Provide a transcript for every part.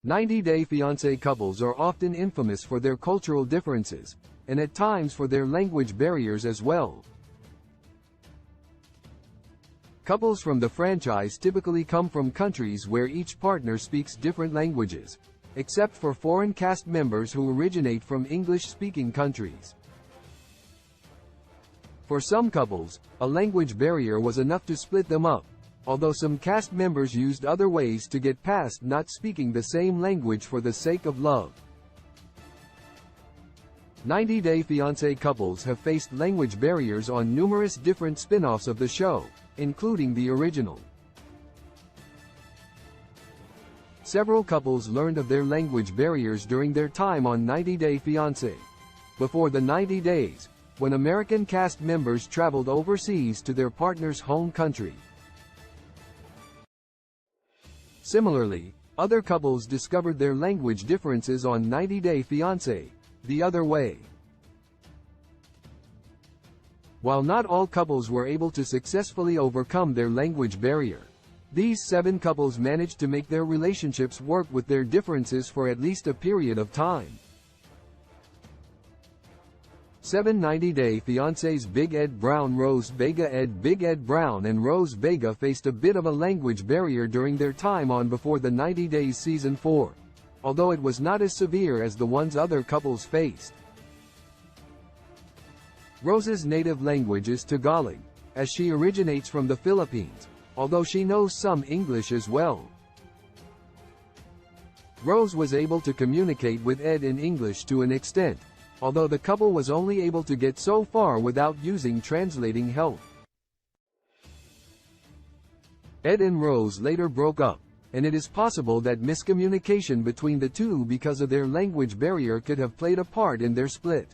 90-Day Fiancé couples are often infamous for their cultural differences, and at times for their language barriers as well. Couples from the franchise typically come from countries where each partner speaks different languages, except for foreign cast members who originate from English-speaking countries. For some couples, a language barrier was enough to split them up, although some cast members used other ways to get past not speaking the same language for the sake of love. 90-Day Fiancé couples have faced language barriers on numerous different spin-offs of the show, including the original. Several couples learned of their language barriers during their time on 90-Day Fiancé. Before the 90 days, when American cast members traveled overseas to their partner's home country. Similarly, other couples discovered their language differences on 90-Day Fiancé, the other way. While not all couples were able to successfully overcome their language barrier, these 7 couples managed to make their relationships work with their differences for at least a period of time. 7 90-Day Fiancés. Big Ed Brown. Rose Vega. Big Ed Brown and Rose Vega faced a bit of a language barrier during their time on Before the 90 Days Season 4, although it was not as severe as the ones other couples faced. Rose's native language is Tagalog, as she originates from the Philippines, although she knows some English as well. Rose was able to communicate with Ed in English to an extent, although the couple was only able to get so far without using translating help. Ed and Rose later broke up, and it is possible that miscommunication between the two because of their language barrier could have played a part in their split.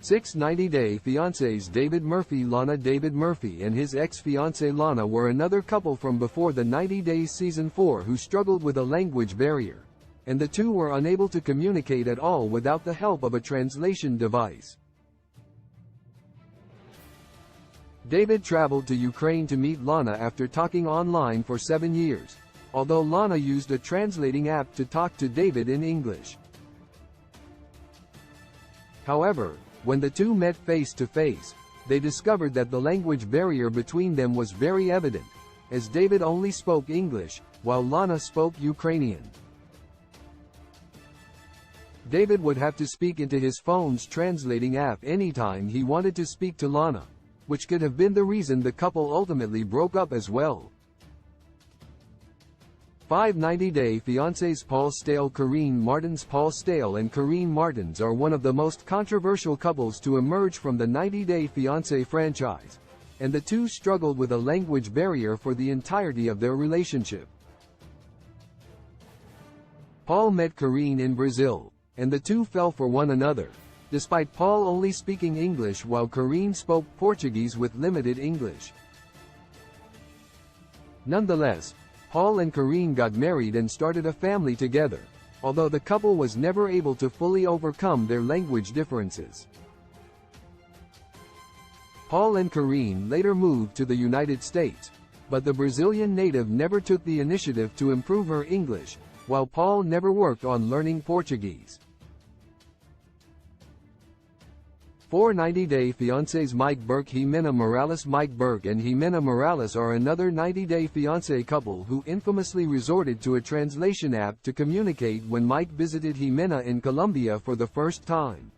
6 90-Day Fiancés. David Murphy. Lana. David Murphy and his ex-fiancée Lana were another couple from Before the 90 Days Season 4 who struggled with a language barrier, and the two were unable to communicate at all without the help of a translation device. David traveled to Ukraine to meet Lana after talking online for 7 years, although Lana used a translating app to talk to David in English. However, when the two met face-to-face, they discovered that the language barrier between them was very evident, as David only spoke English, while Lana spoke Ukrainian. David would have to speak into his phone's translating app anytime he wanted to speak to Lana, which could have been the reason the couple ultimately broke up as well. 5 90-Day Fiancés. Paul Stale. Karine Martins. Paul Stale and Karine Martins are one of the most controversial couples to emerge from the 90-Day Fiancé franchise, and the two struggled with a language barrier for the entirety of their relationship. Paul met Karine in Brazil, and the two fell for one another, despite Paul only speaking English while Karine spoke Portuguese with limited English. Nonetheless, Paul and Karine got married and started a family together, although the couple was never able to fully overcome their language differences. Paul and Karine later moved to the United States, but the Brazilian native never took the initiative to improve her English, while Paul never worked on learning Portuguese. 4 90-Day Fiancés. Mike Burke. Jimena Morales. Mike Burke and Jimena Morales are another 90-Day Fiancé couple who infamously resorted to a translation app to communicate when Mike visited Jimena in Colombia for the first time.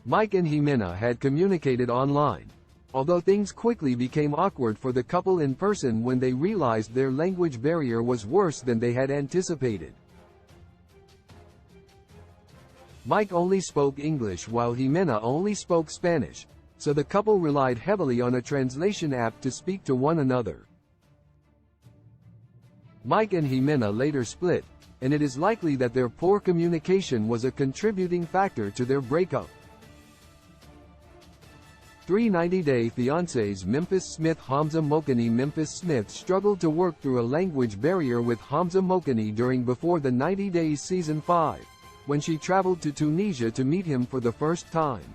Mike and Jimena had communicated online, although things quickly became awkward for the couple in person when they realized their language barrier was worse than they had anticipated. Mike only spoke English while Jimena only spoke Spanish, so the couple relied heavily on a translation app to speak to one another. Mike and Jimena later split, and it is likely that their poor communication was a contributing factor to their breakup. 3 90-Day Fiancés. Memphis Smith. Hamza Mokani. Memphis Smith struggled to work through a language barrier with Hamza Mokani during Before the 90 Days Season 5, when she traveled to Tunisia to meet him for the first time.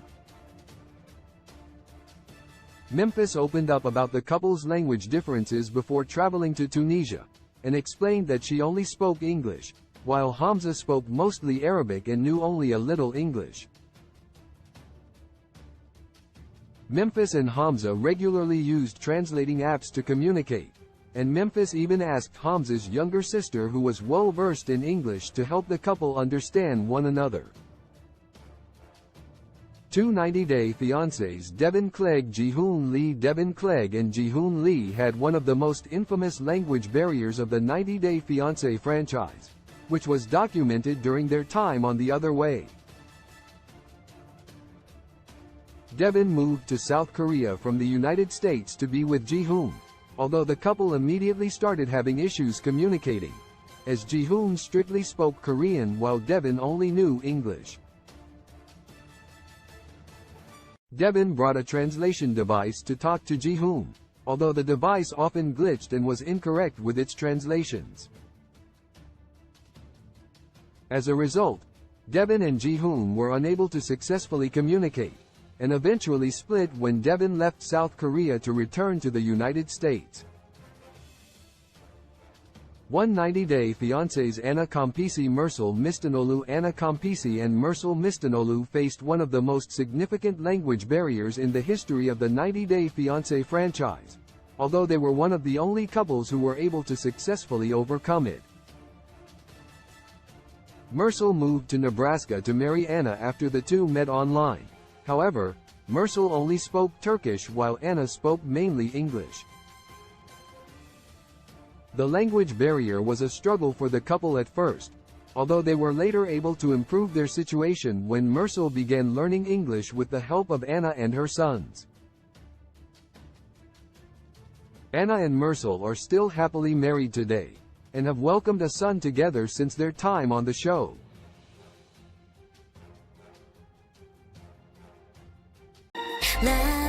Memphis opened up about the couple's language differences before traveling to Tunisia, and explained that she only spoke English, while Hamza spoke mostly Arabic and knew only a little English. Memphis and Hamza regularly used translating apps to communicate, and Memphis even asked Hamza's younger sister, who was well-versed in English, to help the couple understand one another. Two 90-day fiancés, Devin Clegg Ji-hoon Lee. Devin Clegg and Ji-hoon Lee had one of the most infamous language barriers of the 90-day fiancé franchise, which was documented during their time on The Other Way. Devin moved to South Korea from the United States to be with Ji-hoon, although the couple immediately started having issues communicating, as Ji-hoon strictly spoke Korean while Devin only knew English. Devin brought a translation device to talk to Ji-hoon, although the device often glitched and was incorrect with its translations. As a result, Devin and Ji-hoon were unable to successfully communicate, and eventually split when Devin left South Korea to return to the United States. One 90-day fiancés, Anna Campisi Mersal Mistanolu. Anna Campisi and Mersal Mistanolu faced one of the most significant language barriers in the history of the 90-day fiancé franchise, although they were one of the only couples who were able to successfully overcome it. Mersal moved to Nebraska to marry Anna after the two met online. However, Mersal only spoke Turkish while Anna spoke mainly English. The language barrier was a struggle for the couple at first, although they were later able to improve their situation when Mersal began learning English with the help of Anna and her sons. Anna and Mersal are still happily married today, and have welcomed a son together since their time on the show. 나